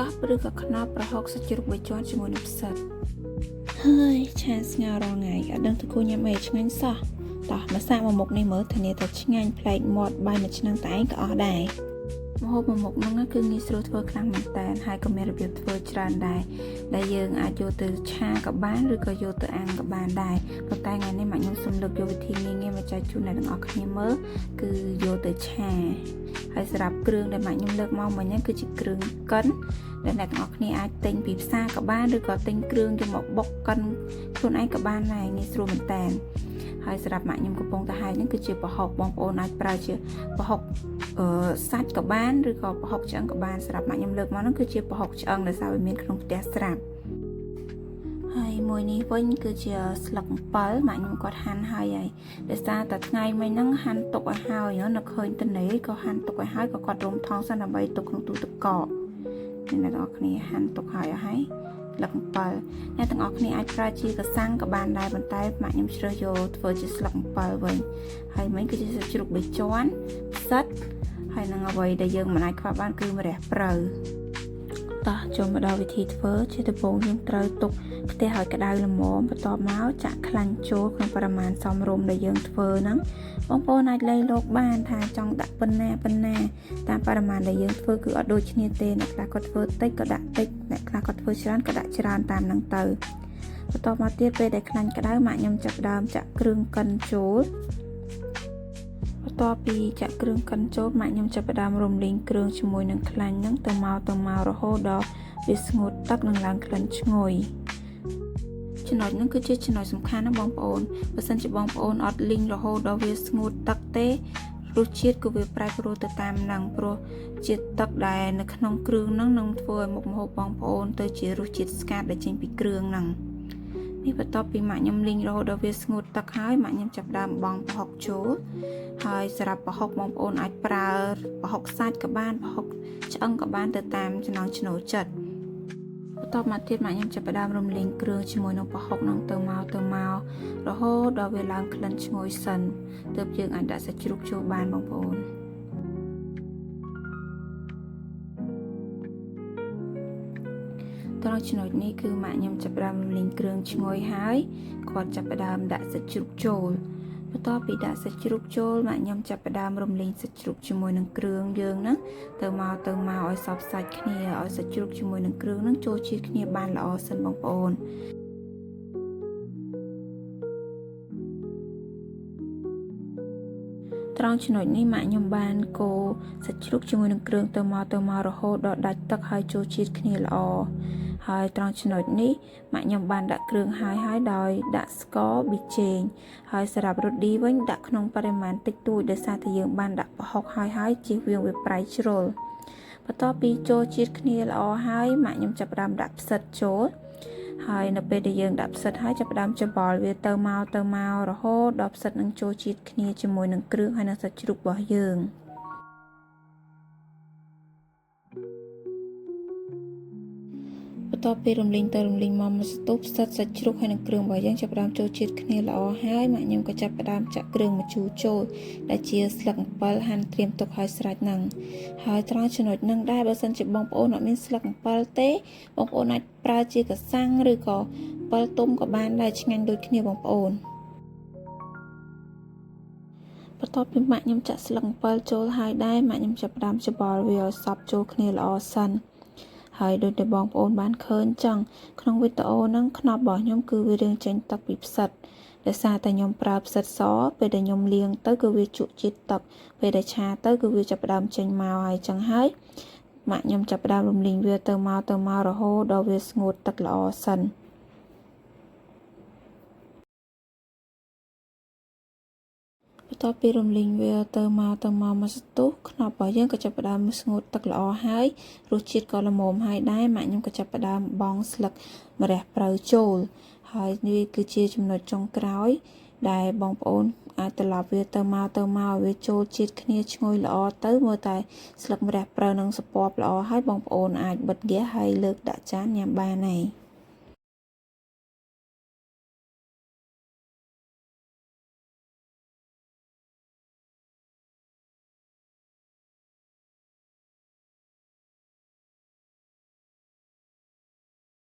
កោះឬក៏ខ្នោប្រហុកសាច់ជ្រូកបីជាន់ជាមួយនឹងផ្សិតហើយឆាស្ងោររងថ្ងៃអត់ដឹងទៅគូញ៉ាំអីឆ្ងាញ់សោះតោះមកសាកមកមុខនេះមើលធានាថាឆ្ងាញ់ប្លែកមាត់បាយមួយឆ្នាំតែឯងក៏អស់ដែរម្ហូបមួយមុខហ្នឹងគឺងាយស្រួលធ្វើខ្លាំងមែនតើហើយក៏មានរបៀបធ្វើច្រើនដែរដែលយើងអាចយកទៅឆាក៏បានឬក៏យកទៅអាំងក៏បានដែរប៉ុន្តែថ្ងៃនេះម៉ាក់ខ្ញុំសូមលើកយកវិធីងាយៗមកចែកជូនអ្នកទាំងអស់គ្នាមើលគឺយកទៅឆាហើយសម្រាប់គ្រឿងដែលម៉ាក់ខ្ញុំលើកមកមិញហ្នឹងគឺជាគ្រឿងកិនដែលអ្នកទាំងអស់គ្នាអាចទិញពីផ្សារក៏បានឬក៏ទិញគ្រឿងយកមកបុកកិនខ្លួនឯងក៏បានដែរងាយស្រួលមែនតើហើយសម្រាប់ម៉ាក់ខ្ញុំកំពុងតែហែកនេះគឺជាប្រហុកបងប្អូនអាចប្រើជាប្រហុកសាច់ក៏បានឬក៏ប្រហុកឆ្អឹងក៏បានសម្រាប់ម៉ាក់ខ្ញុំលើកមកហ្នឹងគឺជាប្រហុកឆ្អឹងដែលសារវាមានក្នុងផ្ទះស្រាប់ហើយមួយនេះវិញគឺជាស្លឹកអំពិលម៉ាក់ខ្ញុំគាត់ហាន់ហើយដោយសារតែថ្ងៃមិញហ្នឹងហាន់ទុកឲ្យហើយនៅឃើញតនេក៏ហាន់ទុកឲ្យហើយក៏គាត់រុំថងសិនដើម្បីទុកក្នុងទូទឹកកកអ្នកទាំងអស់គ្នាហាន់ទុកហើយអស់ហើយស្លឹកអំពិលអ្នកទាំងអស់គ្នាអាចប្រើជាកសាំងក៏បានដែរប៉ុន្តែម៉ាក់ខ្ញុំជ្រើសយកធ្វើជាស្លឹកអំពិលវិញហើយមិញគឺជាសាច់ជ្រូកបីជាន់ផ្សិតហើយនឹងអ្វីដែលយើងមិនអាចខ្វះបានគឺម្រះព្រៅតោះចូលមកដល់វិធីធ្វើជាដំបូងយើងត្រូវទុកខ្ទះឲ្យក្តៅល្មមបន្ទាប់មកចាក់ខ្លាញ់ចូលក្នុងបរិមាណសមរម្យដែលយើងធ្វើហ្នឹងបងប្អូនអាចលេខលោកបានថាចង់ដាក់ប៉ុណ្ណាតាមបរិមាណដែលយើងធ្វើគឺអត់ដូចគ្នាទេអ្នកខ្លះគាត់ធ្វើតិចក៏ដាក់តិចអ្នកខ្លះគាត់ធ្វើច្រើនក៏ដាក់ច្រើនតាមហ្នឹងទៅបន្ទាប់មកទៀតពេលដែលខ្លាញ់ក្តៅម៉ាក់ខ្ញុំចាប់ដើមចាក់គ្រឿងកិនចូលបន្ទាប់ពីចាក់គ្រឿងកិនចូលម៉ាក់ខ្ញុំចាប់ផ្ដើមរំលីងគ្រឿងជាមួយនឹងខ្លាញ់ហ្នឹងទៅមករហូតដល់វាស្ងួតទឹកនិងឡើងក្លិនឈ្ងុយចំណុចហ្នឹងគឺជាចំណុចសំខាន់ណាបងប្អូនបើសិនជាបងប្អូនអត់លីងរហូតដល់វាស្ងួតទឹកទេរសជាតិក៏វាប្រែប្រួលទៅតាមហ្នឹងព្រោះជាតិទឹកដែលនៅក្នុងគ្រឿងហ្នឹងនឹងធ្វើឲ្យមុខម្ហូបបងប្អូនទៅជារសជាតិស្កាត់ដែលចេញពីគ្រឿងហ្នឹងនេះបន្ទាប់ពីម៉ាក់ខ្ញុំលីងរហូតដល់វាស្ងួតទឹកហើយម៉ាក់ខ្ញុំចាប់ដើមបង់ប្រហុកចូលហើយសម្រាប់ប្រហុកបងប្អូនអាចប្រើប្រហុកសាច់ក៏បានប្រហុកឆ្អឹងក៏បានទៅតាមចំណង់ចំណូលចិត្តបន្ទាប់មកទៀតម៉ាក់ខ្ញុំចាប់ផ្ដើមរំលីងគ្រឿងជាមួយនឹងប្រហុកហ្នឹងទៅមករហូតដល់វាឡើងក្លិនឈ្ងុយសិនទើបយើងអាចដាក់សាច់ជ្រូកចូលបានបងប្អូនត្រង់ចំណុចនេះគឺម៉ាក់ខ្ញុំចាប់ផ្ដើមរំលីងគ្រឿងឈ្ងុយហើយគាត់ចាប់ផ្ដើមដាក់សាច់ជ្រូកចូលបន្ទាប់ពីដាក់សាច់ជ្រូកចូលម៉ាក់ខ្ញុំចាប់ផ្ដើមរំលីងសាច់ជ្រូកជាមួយនឹងគ្រឿងយើងហ្នឹងទៅមកឲ្យសព្វសាច់គ្នាឲ្យសាច់ជ្រូកជាមួយនឹងគ្រឿងហ្នឹងចូលជាតិគ្នាបានល្អសិនបងប្អូនត្រង់ចំណុចនេះម៉ាក់ខ្ញុំបានកូរសាច់ជ្រូកជាមួយនឹងគ្រឿងទៅមករហូតដល់ដាច់ទឹកហើយចូលជាតិគ្នាល្អហើយត្រង់ចំណុចនេះម៉ាក់ខ្ញុំបានដាក់គ្រឿងហើយដោយដាក់ស្ករប៊ីចេងហើយសម្រាប់រ៉ូឌីវិញដាក់ក្នុងបរិមាណតិចតួចដោយសារតែយើងបានដាក់ប្រហុកហើយជៀសវាងវាប្រៃជ្រុលបន្ទាប់ពីចូលជាតិគ្នាល្អហើយម៉ាក់ខ្ញុំចាប់ផ្ដើមដាក់ផ្សិតចូលហើយនៅពេលដែលយើងដាក់ផ្សិតហើយចាប់ផ្ដើមច្របល់វាទៅមករហូតដល់ផ្សិតនឹងចូលជាតិគ្នាជាមួយនឹងគ្រឿងហើយនឹងសាច់ជ្រូករបស់យើងបន្ទាប់ពីរំលីងមកស្ទុះផ្សិតសាច់ជ្រូកហើយនឹងគ្រឿងរបស់យើងចាប់ផ្ដើមចូលជាតិគ្នាល្អហើយម៉ាក់ខ្ញុំក៏ចាប់ផ្ដើមចាក់គ្រឿងម្ជូរចូលដែលជាស្លឹកអំពិលហាន់ត្រៀមទុកឲ្យស្រេចហ្នឹងហើយត្រង់ចំណុចហ្នឹងដែរបើសិនជាបងប្អូនអត់មានស្លឹកអំពិលទេបងប្អូនអាចប្រើជាកសាំងឬក៏អំពិលទុំក៏បានដែរឆ្ងាញ់ដូចគ្នាបងប្អូនបន្ទាប់ពីម៉ាក់ខ្ញុំចាក់ស្លឹកអំពិលចូលហើយដែរម៉ាក់ខ្ញុំចាប់ផ្ដើមច្របល់វាឲ្យសព្វចូលគ្នាល្អសិនហើយដូចដែលបងប្អូនបានឃើញចឹងក្នុងវីដេអូហ្នឹងខ្នោបរបស់ខ្ញុំគឺវារៀងចេញទឹកពីផ្សិតដោយសារតែខ្ញុំប្រើផ្សិតសពេលដែលខ្ញុំលាងទៅគឺវាជក់ជាតិទឹកពេលដែលឆាទៅគឺវាចាប់ផ្ដើមចេញមកហើយចឹងហើយម៉ាក់ខ្ញុំចាប់ផ្ដើមរំលីងវាទៅមករហូតដល់វាស្ងួតទឹកល្អសិនបន្ទាប់ពីរំលីងវាទៅមកស្ទុះខ្នោបរបស់យើងក៏ចាប់ផ្ដើមស្ងួតទឹកល្អហើយរសជាតិក៏ល្មមហើយដែរម៉ាក់ខ្ញុំក៏ចាប់ផ្ដើមបង់ស្លឹកម្រះព្រៅចូលហើយនេះគឺជាចំណុចចុងក្រោយដែលបងប្អូនអាចត្រឡប់វាទៅមកវាចូលជាតិគ្នាឈ្ងុយល្អទៅមើលតែស្លឹកម្រះព្រៅនឹងសពពល្អហើយបងប្អូនអាចបិទហ្គាសហើយលើកដាក់ចានញ៉ាំបានហើយ